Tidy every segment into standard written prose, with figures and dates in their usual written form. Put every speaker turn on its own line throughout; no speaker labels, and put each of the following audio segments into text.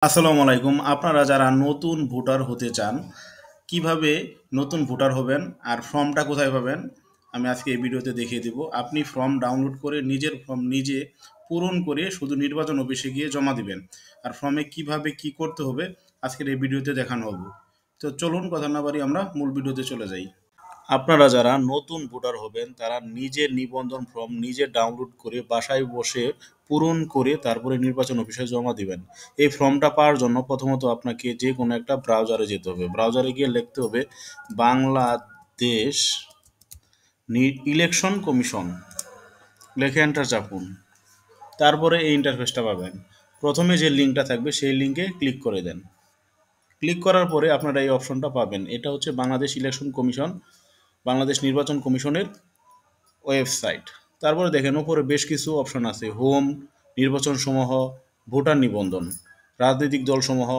আসসালামু আলাইকুম। আপনারা যারা নতুন ভোটার হতে চান, কিভাবে নতুন ভোটার হবেন আর ফর্মটা কোথায় পাবেন, আমি আজকে এই ভিডিওতে দেখিয়ে দিব। আপনি ফর্ম ডাউনলোড করে নিজের ফর্ম নিজে পূরণ করে শুধু নির্বাচন অফিসে গিয়ে জমা দিবেন। আর ফর্মে কিভাবে কি করতে হবে আজকের এই ভিডিওতে দেখানো হবে। তো চলুন কথা না বাড়িয়ে আমরা মূল ভিডিওতে চলে যাই। আপনারা যারা নতুন ভোটার হবেন তারা নিজের নিবন্ধন ফর্ম নিজে ডাউনলোড করে বাসায় বসে পূরণ করে তারপরে নির্বাচন অফিসে জমা দিবেন। এই ফর্মটা পাওয়ার জন্য প্রথমত আপনাকে যে কোনো একটা ব্রাউজারে যেতে হবে। ব্রাউজারে গিয়ে লিখতে হবে বাংলাদেশ ইলেকশন কমিশন, লিখে এন্টার চাপুন। তারপরে এই ইন্টারফেসটা পাবেন। প্রথমে যে লিঙ্কটা থাকবে সেই লিঙ্কে ক্লিক করে দেন। ক্লিক করার পরে আপনারা এই অপশনটা পাবেন। এটা হচ্ছে বাংলাদেশ ইলেকশন কমিশন, বাংলাদেশ নির্বাচন কমিশনের ওয়েবসাইট। তারপরে দেখেন উপরে বেশ কিছু অপশন আছে, হোম, নির্বাচন সমূহ, ভোটার নিবন্ধন, রাজনৈতিক দল সমূহ।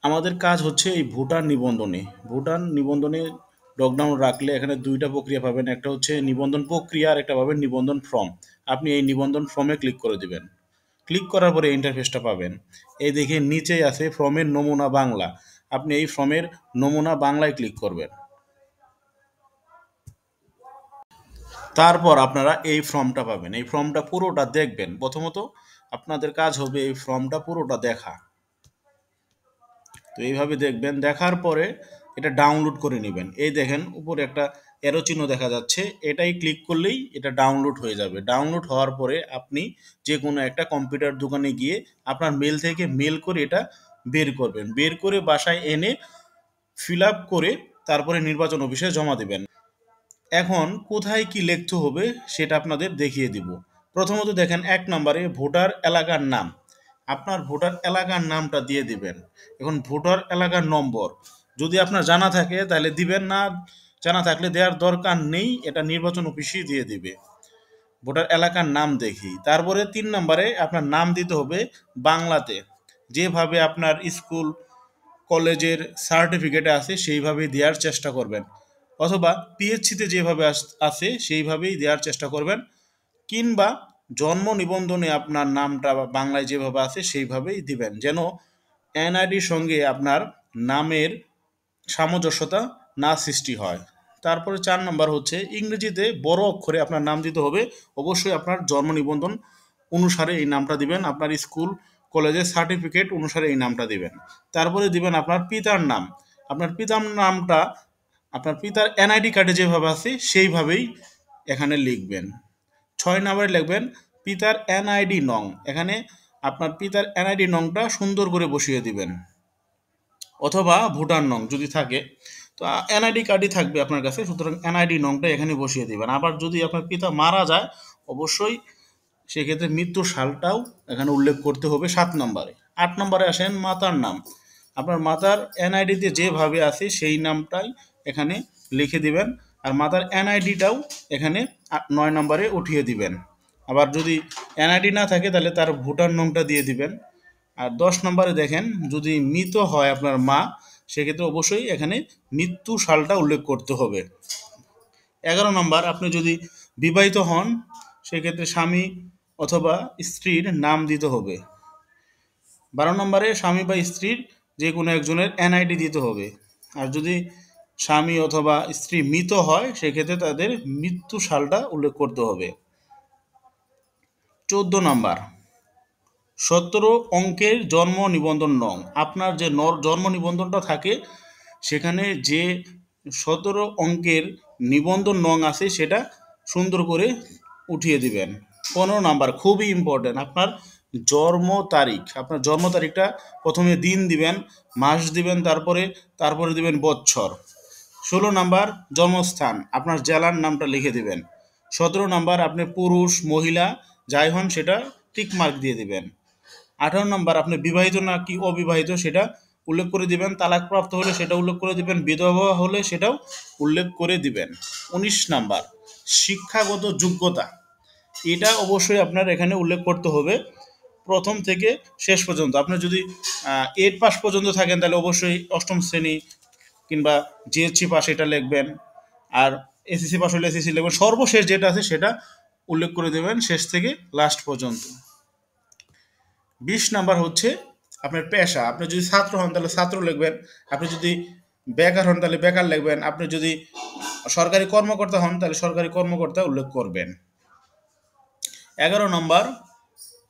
আমাদের কাজ হচ্ছে এই ভোটার নিবন্ধনে লকডাউন রাখলে এখানে দুইটা প্রক্রিয়া পাবেন, একটা হচ্ছে নিবন্ধন প্রক্রিয়া আর একটা পাবেন নিবন্ধন ফর্ম। আপনি এই নিবন্ধন ফর্মে ক্লিক করে দিবেন। ক্লিক করার পরে ইন্টারফেসটা পাবেন। এই দেখে নিচেই আছে ফর্মের নমুনা বাংলা। আপনি এই ফর্মের নমুনা বাংলায় ক্লিক করবেন। তারপর আপনারা এই ফর্মটা পাবেন। এই ফর্মটা পুরোটা দেখবেন। প্রথমত আপনাদের কাজ হবে এই ফর্মটা পুরোটা দেখা। তো এইভাবে দেখবেন, দেখার পরে এটা ডাউনলোড করে নেবেন। এই দেখেন উপরে একটা অ্যারো চিহ্ন দেখা যাচ্ছে, এটাই ক্লিক করলেই এটা ডাউনলোড হয়ে যাবে। ডাউনলোড হওয়ার পরে আপনি যে কোনো একটা কম্পিউটার দোকানে গিয়ে আপনার মেল থেকে মেল করে এটা বের করবেন। বের করে বাসায় এনে ফিল আপ করে তারপরে নির্বাচন অফিসে জমা দেবেন। এখন কোথায় কি লিখতে হবে সেটা আপনাদের দেখিয়ে দিব। প্রথমত দেখেন ১ নম্বরে ভোটার এলাকার নাম। আপনার ভোটার এলাকার নামটা দিয়ে দিবেন। এখন ভোটার এলাকার নম্বর যদি আপনার জানা থাকে তাহলে দিবেন, না জানা থাকলে দেওয়ার দরকার নেই, এটা নির্বাচন অফিসই দিয়ে দিবে। ভোটার এলাকার নাম দেখি। তারপরে ৩ নম্বরে আপনার নাম দিতে হবে বাংলাতে, যেভাবে আপনার স্কুল কলেজের সার্টিফিকেটে আছে সেইভাবেই দেওয়ার চেষ্টা করবেন, অথবা পিএইচসিতে যেভাবে আছে সেইভাবেই দেওয়ার চেষ্টা করবেন, কিংবা জন্ম নিবন্ধনে আপনার নামটা বাংলায় যেভাবে আছে সেইভাবেই দিবেন, যেন এনআইডির সঙ্গে আপনার নামের সামঞ্জস্যতা না সৃষ্টি হয়। তারপরে ৪ নম্বর হচ্ছে ইংরেজিতে বড় অক্ষরে আপনার নাম দিতে হবে। অবশ্যই আপনার জন্ম নিবন্ধন অনুসারে এই নামটা দিবেন, আপনার স্কুল কলেজের সার্টিফিকেট অনুসারে এই নামটা দিবেন। তারপরে দিবেন আপনার পিতার নাম। আপনার পিতার নামটা আপনার পিতার এনআইডি কার্ডে যেভাবে আছে সেইভাবেই এখানে লিখবেন। ৬ নম্বরে লিখবেন পিতার এনআইডি নং। এখানে আপনার পিতার এনআইডি নংটা সুন্দর করে বসিয়ে দিবেন, অথবা ভোটার নং যদি থাকে। তো এনআইডি কার্ডই থাকবে আপনার কাছে, সুতরাং এনআইডি নংটা এখানে বসিয়ে দিবেন। আবার যদি আপনার পিতা মারা যায় অবশ্যই সেক্ষেত্রে মৃত্যুর সালটাও এখানে উল্লেখ করতে হবে ৭ নম্বরে। ৮ নম্বরে আসেন মাতার নাম। আপনার মাতার এনআইডিতে যেভাবে আছে সেই নামটাই এখানে লিখে দিবেন, আর মাতার এনআইডিটাও এখানে ৯ নম্বরে উঠিয়ে দিবেন। আবার যদি এনআইডি না থাকে তাহলে তার ভোটার নংটা দিয়ে দিবেন। আর ১০ নম্বরে দেখেন যদি মৃত হয় আপনার মা, সেক্ষেত্রে অবশ্যই এখানে মৃত্যু সালটা উল্লেখ করতে হবে। ১১ নম্বর আপনি যদি বিবাহিত হন সেক্ষেত্রে স্বামী অথবা স্ত্রীর নাম দিতে হবে। ১২ নম্বরে স্বামী বা স্ত্রীর যে কোনো একজনের এনআইডি দিতে হবে। আর যদি স্বামী অথবা স্ত্রী মৃত হয় সেক্ষেত্রে তাদের মৃত্যু সালটা উল্লেখ করতে হবে। ১৪ নম্বর ১৭ অঙ্কের জন্ম নিবন্ধন নং। আপনার যে জন্ম নিবন্ধনটা থাকে সেখানে যে ১৭ অঙ্কের নিবন্ধন নং আছে সেটা সুন্দর করে উঠিয়ে দিবেন। ১৫ নাম্বার খুবই ইম্পর্টেন্ট, আপনার জন্ম তারিখ। আপনার জন্ম তারিখটা প্রথমে দিন দিবেন, মাস দিবেন, তারপরে দিবেন বৎসর। ১৬ নাম্বার জন্মস্থান, আপনার জেলার নামটা লিখে দিবেন। ১৭ নাম্বার আপনি পুরুষ মহিলা যাই হন সেটা টিক মার্ক দিয়ে দিবেন। ১৮ নম্বর আপনি বিবাহিত না কি অবিবাহিত সেটা উল্লেখ করে দিবেন। তালাকপ্রাপ্ত হলে সেটা উল্লেখ করে দিবেন, বিধবা হলে সেটাও উল্লেখ করে দিবেন। ১৯ নাম্বার শিক্ষাগত যোগ্যতা, এটা অবশ্যই আপনার এখানে উল্লেখ করতে হবে প্রথম থেকে শেষ পর্যন্ত। আপনি যদি ৮ পাস পর্যন্ত থাকেন তাহলে অবশ্যই অষ্টম শ্রেণী কিংবা জিএসসি পাস এটা লিখবেন, আর এসএসসি পাস হলে এসএসসি লিখবেন। সর্বশেষ যেটা আছে সেটা উল্লেখ করে দেবেন শেষ থেকে লাস্ট পর্যন্ত। ২০ নাম্বার হচ্ছে আপনার পেশা, আপনি যদি ছাত্র হন তাহলে ছাত্র লিখবেন, আপনি যদি বেকার হন তাহলে বেকার লিখবেন, আপনি যদি সরকারি কর্মকর্তা হন তাহলে সরকারি কর্মকর্তা উল্লেখ করবেন। 11 নম্বর,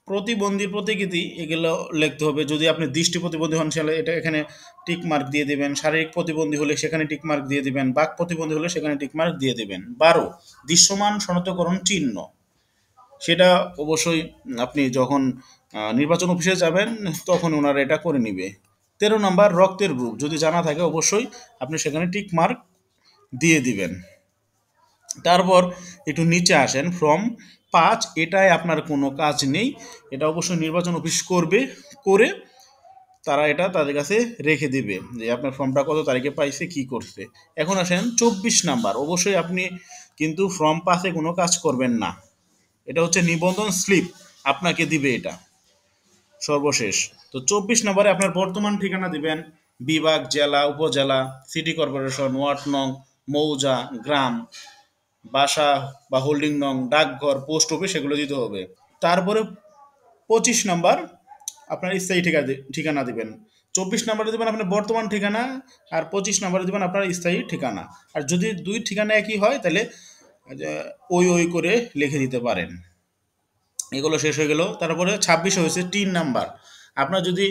প্রতিবন্ধী প্রতিকৃতি, এগুলো লিখতে হবে। যদি আপনি দৃষ্টি প্রতিবন্ধী হন তাহলে এটা এখানে টিক মার্ক দিয়ে দিবেন, শারীরিক প্রতিবন্ধী হলে সেখানে টিক মার্ক দিয়ে দিবেন, বাক প্রতিবন্ধী হলে সেখানে টিক মার্ক দিয়ে দিবেন। 12, দৃশ্যমান শনাক্তকরণ চিহ্ন, সেটা অবশ্যই আপনি যখন নির্বাচন অফিসে যাবেন তখন ওনারা এটা করে নিবে। 13 নম্বর, রক্তের গ্রুপ যদি জানা থাকে অবশ্যই আপনি সেখানে টিক মার্ক দিয়ে দিবেন। তারপর একটু নিচে আসেন, ফর্ম 5, এটাই আপনার কোনো কাজ নেই, এটা অবশ্যই নির্বাচন অফিস করবে, করে তারা এটা তাদের কাছে রেখে দিবে যে আপনার ফর্মটা কত তারিখে পাইছে কি করছে। এখন আসেন 24 নাম্বার, অবশ্যই আপনি কিন্তু ফর্ম 5-এ কোনো কাজ করবেন না, এটা হচ্ছে নিবন্ধন স্লিপ আপনাকে দিবে এটা সর্বশেষ। তো 24 নম্বরে আপনার বর্তমান ঠিকানা দিবেন, বিভাগ, জেলা, উপজেলা, সিটি কর্পোরেশন, ওয়ার্ড নং, মৌজা, গ্রাম, বাসা বা হোল্ডিং নং, ডাকঘর, পোস্ট অফিস, এগুলো দিতে হবে। তারপরে 25 নম্বর আপনার স্থায়ী ঠিকানা দিবেন। 24 নম্বরে দেবেন আপনার বর্তমান ঠিকানা, আর 25 নম্বরে দেবেন আপনার স্থায়ী ঠিকানা। আর যদি দুই ঠিকানা একই হয় তাহলে ওই করে লিখে দিতে পারেন। এগুলো শেষ হয়ে গেল। তারপরে 26 হয়েছে টিন নাম্বার। আপনার যদি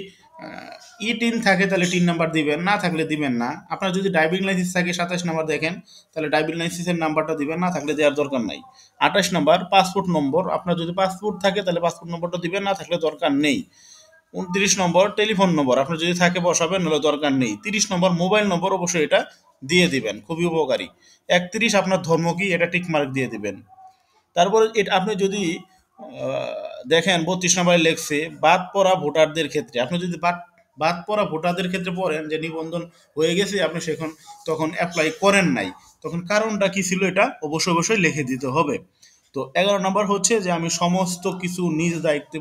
ই টিন থাকে তাহলে টিন নাম্বার দিবেন, না থাকলে দিবেন না। আপনার যদি ড্রাইভিং লাইসেন্স থাকে 27 নম্বর দেখেন, তাহলে ড্রাইভিং লাইসেন্সের নাম্বারটা দিবেন, না থাকলে দেওয়ার দরকার নাই। 28 নম্বর, পাসপোর্ট নম্বর, আপনার যদি পাসপোর্ট থাকে তাহলে পাসপোর্ট নম্বরটা দিবেন, না থাকলে দরকার নেই। 29 নম্বর, টেলিফোন নম্বর, আপনার যদি থাকে বসাবেন, নাহলে দরকার নেই। 30 নম্বর, মোবাইল নম্বর, অবশ্যই এটা দিয়ে দিবেন, খুবই উপকারী। 31, আপনার ধর্ম কি, এটা টিক মার্ক দিয়ে দিবেন। তারপরে এটা আপনি যদি দেখেন 32 নম্বরে লেখছে বাদ পড়া ভোটারদের ক্ষেত্রে, আপনি যদি বাদ পড়া ভোটারদের ক্ষেত্রে পড়েন যে নিবন্ধন হয়ে গেছে আপনি সেখন তখন অ্যাপ্লাই করেন নাই, তখন কারণটা কি ছিল এটা অবশ্যই লিখে দিতে হবে। তো 11 নম্বর হচ্ছে যে আমি সমস্ত কিছু নিজ দায়িত্বে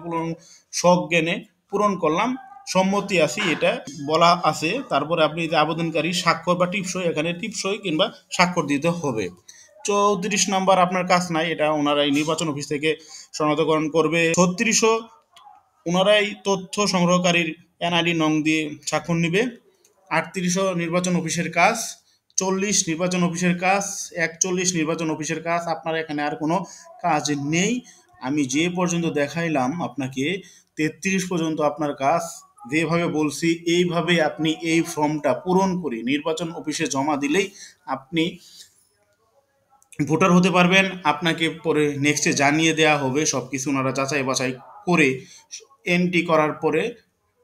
সজ্ঞানে পূরণ করলাম, সম্মতি আছি, এটা বলা আছে। তারপরে আপনি যে আবেদনকারী স্বাক্ষর বা টিপসই, এখানে টিপসই কিংবা স্বাক্ষর দিতে হবে। 34 নম্বর, আপনার কাজ নাই, এটা ওনারাই নির্বাচন অফিস থেকে শনাক্তকরণ করবে। 36, ওনারাই তথ্য সংগ্রহকারীর এনআইডি নং দিয়ে স্বাক্ষর নিবে। 38, নির্বাচন অফিসের কাজ। 40, নির্বাচন অফিসের কাজ। 41, নির্বাচন অফিসের কাজ। আপনার এখানে আর কোনো কাজ নেই, আমি যে পর্যন্ত দেখাইলাম আপনাকে 33 পর্যন্ত আপনার কাজ। যেভাবে বলছি এইভাবে আপনি এই ফর্মটা পূরণ করে নির্বাচন অফিসে জমা দিলেই আপনি ভোটার হতে পারবেন। আপনাকে পরে নেক্সটে জানিয়ে দেওয়া হবে সব কিছু, ওনারা যাচাই বাছাই করে এন্ট্রি করার পরে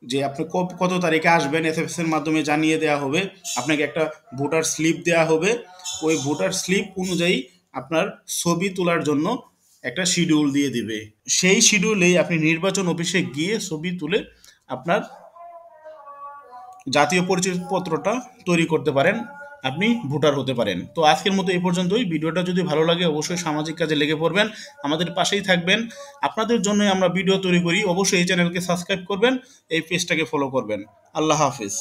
যে আপনি কত তারিখে আসবেন এসএমএস এর মাধ্যমে জানিয়ে দেওয়া হবে। আপনাকে একটা ভোটার স্লিপ দেওয়া হবে, ওই ভোটার স্লিপ অনুযায়ী আপনার ছবি তোলার জন্য একটা শিডিউল দিয়ে দিবে, সেই শিডিউলেই আপনি নির্বাচন অফিসে গিয়ে ছবি তুলে আপনার জাতীয় পরিচয়পত্রটা তৈরি করতে পারেন, আপনি ভোটার হতে পারেন। তো আজকের মতো এই পর্যন্তই। ভিডিওটা যদি ভালো লাগে অবশ্যই সামাজিক কাজে লেগে পড়বেন, আমাদের পাশেই থাকবেন। আপনাদের জন্যই আমরা ভিডিও তৈরি করি, অবশ্যই এই চ্যানেলকে সাবস্ক্রাইব করবেন, এই পেজটাকে ফলো করবেন। আল্লাহ হাফিজ।